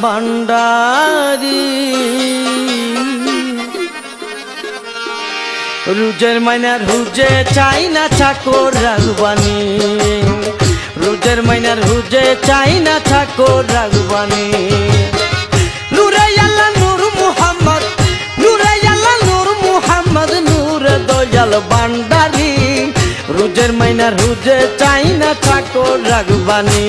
ভান্ডারি রুজের minor হুজে চাই না চাকর রাগবানি রুজের মাইনার হুজে চাই না চাকর রাগবানি নূরে আল্লাহ নূর মুহাম্মদ নূরে আল্লাহ নূর মুহাম্মদ নূর দয়াল ভান্ডারি রুজের মাইনার হুজে চাই না চাকর রাগবানি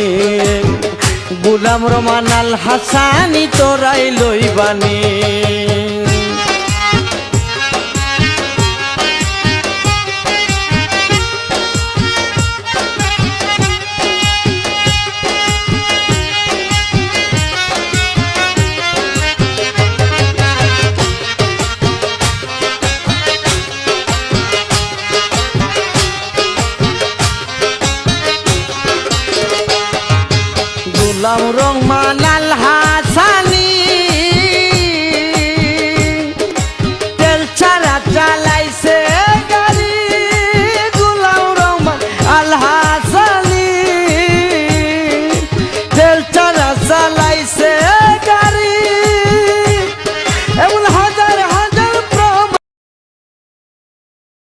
গুলাম রহমান আল হাসানি তোরাই লইবানি গোলাম